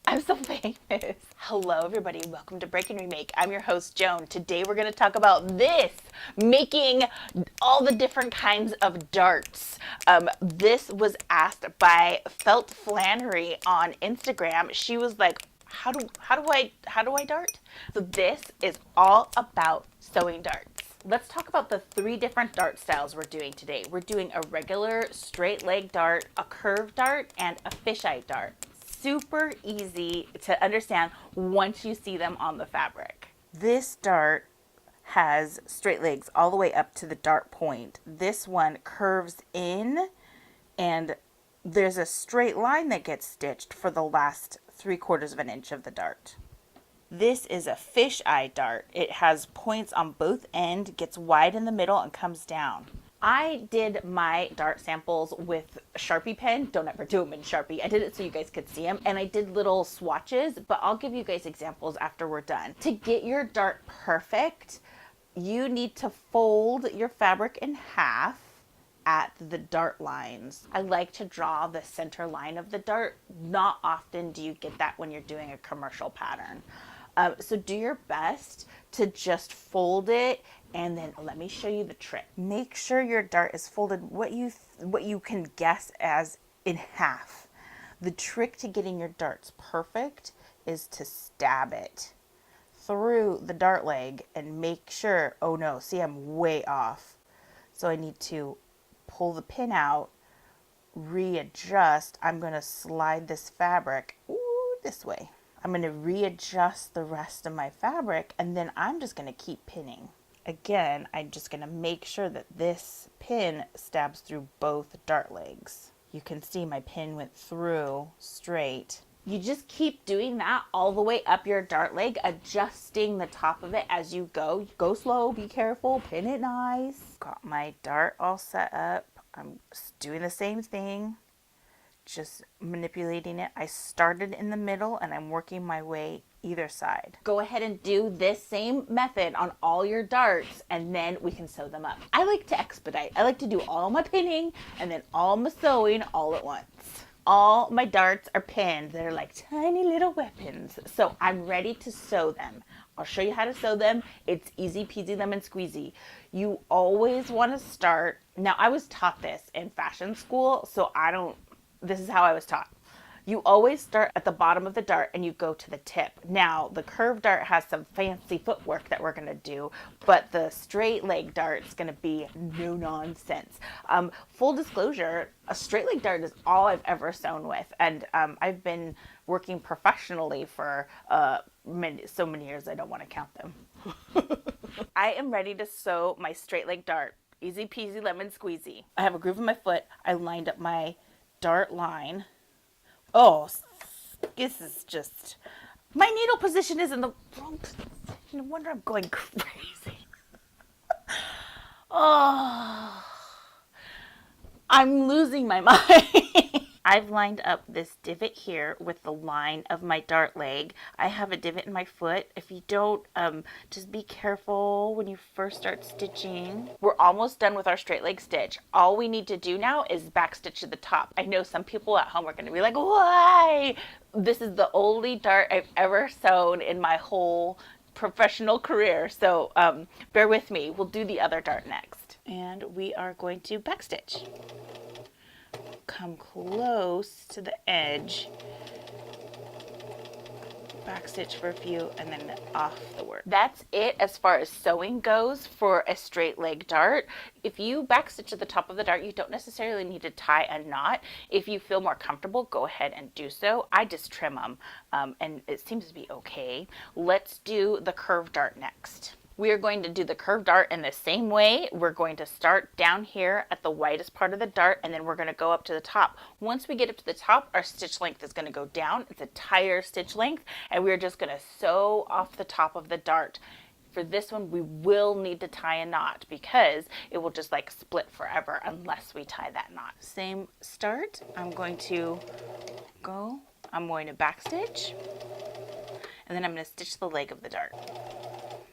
I'm so famous. Hello everybody, welcome to Break Remake. I'm your host Joan. Today we're going to talk about this, making all the different kinds of darts. This was asked by Felt Flannery on Instagram. She was like, how do I dart? So this is all about sewing darts. Let's talk about the three different dart styles we're doing today. We're doing a regular straight leg dart, a curved dart, and a fisheye dart. Super easy to understand once you see them on the fabric. This dart has straight legs all the way up to the dart point. This one curves in and there's a straight line that gets stitched for the last 3/4 of an inch of the dart. This is a fisheye dart. It has points on both ends, gets wide in the middle, and comes down. I did my dart samples with Sharpie pen. Don't ever do them in Sharpie. I did it so you guys could see them. And I did little swatches, but I'll give you guys examples after we're done. To get your dart perfect, you need to fold your fabric in half at the dart lines. I like to draw the center line of the dart. Not often do you get that when you're doing a commercial pattern. So do your best to just fold it, and then let me show you the trick. Make sure your dart is folded what you can guess as in half. The trick to getting your darts perfect is to stab it through the dart leg and make sure, oh no, see, I'm way off. So I need to pull the pin out, readjust. I'm going to slide this fabric this way. I'm going to readjust the rest of my fabric, and then I'm just going to keep pinning. Again, I'm just going to make sure that this pin stabs through both dart legs. You can see my pin went through straight. You just keep doing that all the way up your dart leg, adjusting the top of it as you go. Go slow, be careful, pin it nice. Got my dart all set up. I'm doing the same thing. Just manipulating it. I started in the middle and I'm working my way either side. Go ahead and do this same method on all your darts, and then we can sew them up. I like to expedite. I like to do all my pinning and then all my sewing all at once. All my darts are pinned. They're like tiny little weapons. So I'm ready to sew them. I'll show you how to sew them. It's easy peasy lemon squeezy. You always want to start. Now, I was taught this in fashion school, so this is how I was taught. You always start at the bottom of the dart and you go to the tip. Now, the curved dart has some fancy footwork that we're going to do, but the straight leg dart is going to be no nonsense. Full disclosure, a straight leg dart is all I've ever sewn with, and I've been working professionally for so many years I don't want to count them. I am ready to sew my straight leg dart. Easy peasy lemon squeezy. I have a groove in my foot. I lined up my dart line. Oh, this is just, my needle position is in the wrong position. No wonder I'm going crazy. Oh, I'm losing my mind. I've lined up this divot here with the line of my dart leg. I have a divot in my foot. If you don't, just be careful when you first start stitching. We're almost done with our straight leg stitch. All we need to do now is back stitch to the top. I know some people at home are gonna be like, why? This is the only dart I've ever sewn in my whole professional career. So bear with me. We'll do the other dart next. And we are going to back stitch. Come close to the edge, back stitch for a few, and then off the work. That's it as far as sewing goes for a straight leg dart. If you back stitch at the top of the dart, you don't necessarily need to tie a knot. If you feel more comfortable, go ahead and do so. I just trim them, and it seems to be okay. Let's do the curved dart next. We are going to do the curved dart in the same way. We're going to start down here at the widest part of the dart, and then we're going to go up to the top. Once we get up to the top, our stitch length is going to go down. It's a tire stitch length, and we're just going to sew off the top of the dart. For this one, we will need to tie a knot because it will just like split forever unless we tie that knot. Same start. I'm going to back stitch, and then I'm going to stitch the leg of the dart.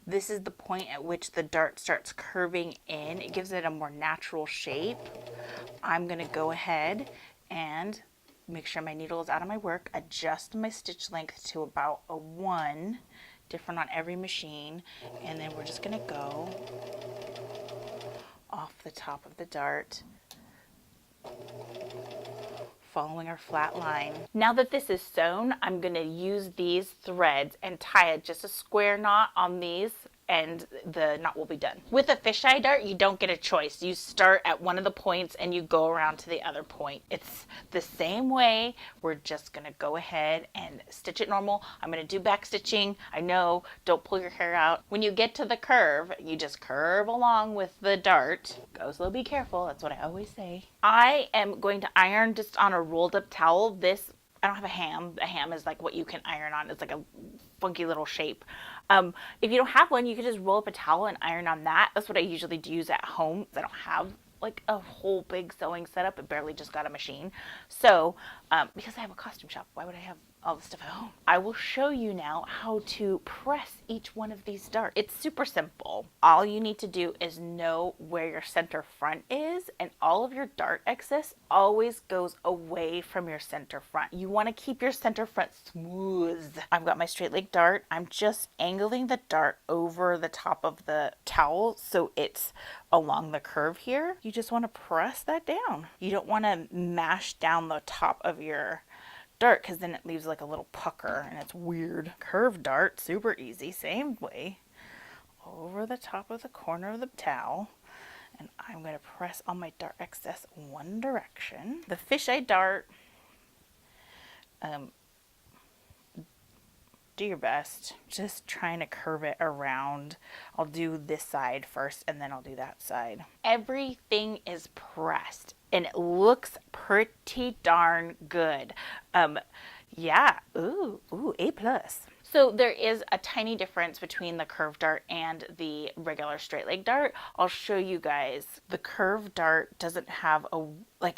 This is the point at which the dart starts curving in. It gives it a more natural shape. I'm going to go ahead and make sure my needle is out of my work, adjust my stitch length to about a 1, different on every machine, and then we're just gonna go off the top of the dart, following our flat line. Now that this is sewn, I'm gonna use these threads and tie it just a square knot on these, and the knot will be done. With a fisheye dart, you don't get a choice. You start at one of the points and you go around to the other point. It's the same way. We're just gonna go ahead and stitch it normal. I'm gonna do back stitching. I know, don't pull your hair out. When you get to the curve, you just curve along with the dart. Go slow, be careful. That's what I always say. I am going to iron just on a rolled up towel. This, I don't have a ham. A ham is like what you can iron on. It's like a funky little shape. If you don't have one, you can just roll up a towel and iron on that. That's what I usually use at home. I don't have like a whole big sewing setup. I barely just got a machine. So, because I have a costume shop, why would I have all the stuff at home? I will show you now how to press each one of these darts. It's super simple. All you need to do is know where your center front is, and all of your dart excess always goes away from your center front. You want to keep your center front smooth. I've got my straight leg dart. I'm just angling the dart over the top of the towel so it's along the curve here. You just want to press that down. You don't want to mash down the top of your dart because then it leaves like a little pucker and it's weird. Curved dart, super easy, same way. Over the top of the corner of the towel, and I'm going to press on my dart excess one direction. The fisheye dart, do your best, just trying to curve it around. I'll do this side first and then I'll do that side. Everything is pressed and it looks pretty darn good. Yeah, ooh, A+. So there is a tiny difference between the curved dart and the regular straight leg dart. I'll show you guys. The curved dart doesn't have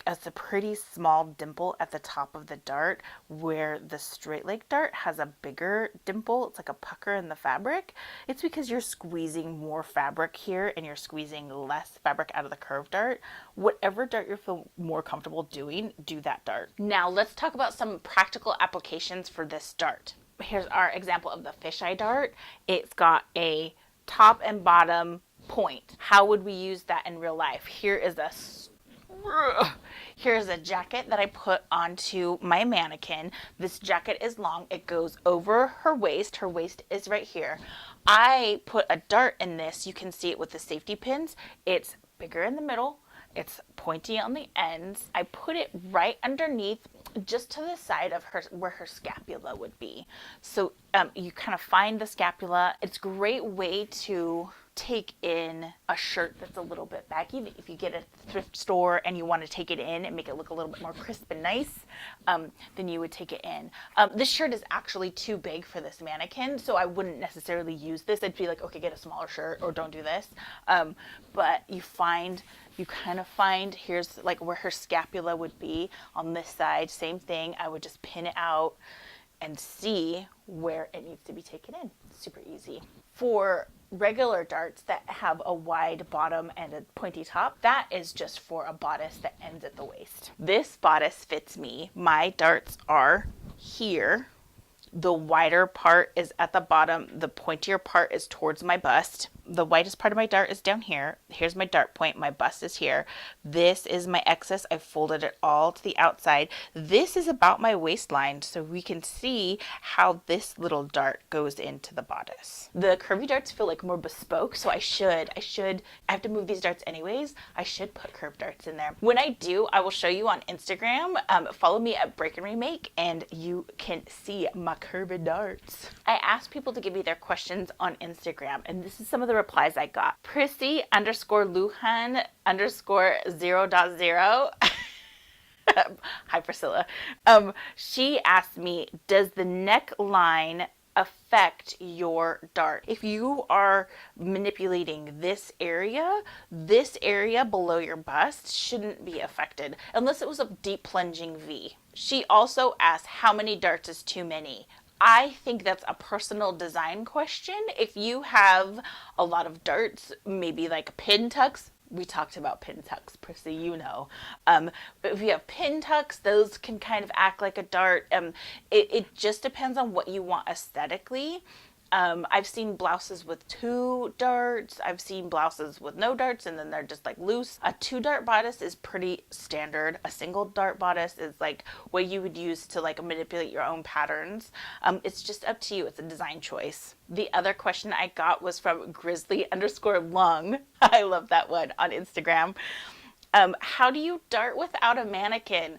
it's a pretty small dimple at the top of the dart, where the straight leg dart has a bigger dimple. It's like a pucker in the fabric. It's because you're squeezing more fabric here and you're squeezing less fabric out of the curved dart. Whatever dart you feel more comfortable doing, do that dart. Now let's talk about some practical applications for this dart. Here's our example of the fisheye dart. It's got a top and bottom point. How would we use that in real life? Here's a jacket that I put onto my mannequin. This jacket is long. It goes over her waist. Her waist is right here. I put a dart in this. You can see it with the safety pins. It's bigger in the middle. It's pointy on the ends. I put it right underneath, just to the side of her, where her scapula would be. So you kind of find the scapula. It's a great way to take in a shirt that's a little bit baggy. If you get a thrift store and you want to take it in and make it look a little bit more crisp and nice, then you would take it in. This shirt is actually too big for this mannequin, so I wouldn't necessarily use this. I'd be like, okay, get a smaller shirt or don't do this. But you kind of find, here's like where her scapula would be on this side. Same thing. I would just pin it out and see where it needs to be taken in. Super easy. For regular darts that have a wide bottom and a pointy top, that is just for a bodice that ends at the waist. This bodice fits me. My darts are here. The wider part is at the bottom. The pointier part is towards my bust. The widest part of my dart is down here. Here's my dart point. My bust is here. This is my excess. I folded it all to the outside. This is about my waistline, so we can see how this little dart goes into the bodice. The curvy darts feel like more bespoke, so I have to move these darts anyways. I should put curved darts in there. When I do, I will show you on Instagram. Follow me at Break Remake, and you can see my curved darts. I asked people to give me their questions on Instagram, and this is some of the replies I got. Prissy _Luhan _0.0. Hi, Priscilla. She asked me, does the neckline affect your dart? If you are manipulating this area below your bust shouldn't be affected unless it was a deep plunging V. She also asked, how many darts is too many? I think that's a personal design question. If you have a lot of darts, maybe like pin tucks, we talked about pin tucks, Prissy, you know. If you have pin tucks, those can kind of act like a dart. It just depends on what you want aesthetically. I've seen blouses with 2 darts. I've seen blouses with no darts and then they're just like loose. A 2-dart bodice is pretty standard. A single dart bodice is like what you would use to like manipulate your own patterns. It's just up to you. It's a design choice. The other question I got was from Grizzly_Lung. I love that one on Instagram. How do you dart without a mannequin?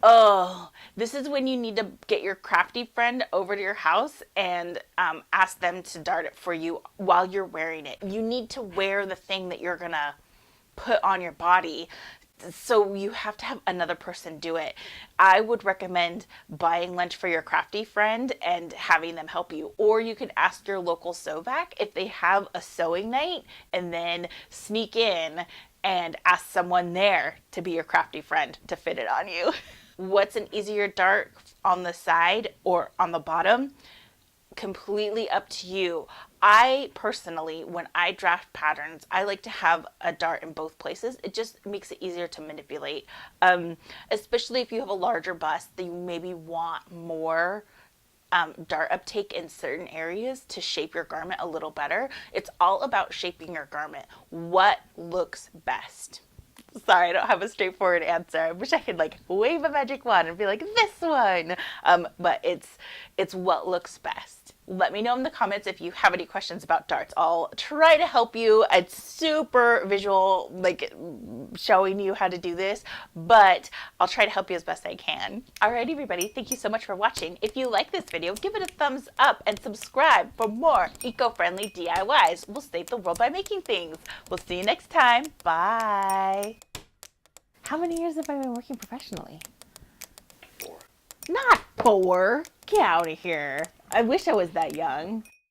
Oh, this is when you need to get your crafty friend over to your house and ask them to dart it for you while you're wearing it. You need to wear the thing that you're gonna put on your body. So you have to have another person do it. I would recommend buying lunch for your crafty friend and having them help you. Or you can ask your local Sovac if they have a sewing night and then sneak in and ask someone there to be your crafty friend to fit it on you. What's an easier dart, on the side or on the bottom? Completely up to you. I personally, when I draft patterns, I like to have a dart in both places. It just makes it easier to manipulate. Especially if you have a larger bust that you maybe want more dart uptake in certain areas to shape your garment a little better. It's all about shaping your garment. What looks best? Sorry, I don't have a straightforward answer. I wish I could like wave a magic wand and be like this one. But it's what looks best. Let me know in the comments if you have any questions about darts. I'll try to help you. It's super visual, like showing you how to do this, but I'll try to help you as best I can. Alright, everybody, thank you so much for watching. If you like this video, give it a thumbs up and subscribe for more eco-friendly DIYs. We'll save the world by making things. We'll see you next time. Bye. How many years have I been working professionally? 4. Not 4. Get out of here. I wish I was that young.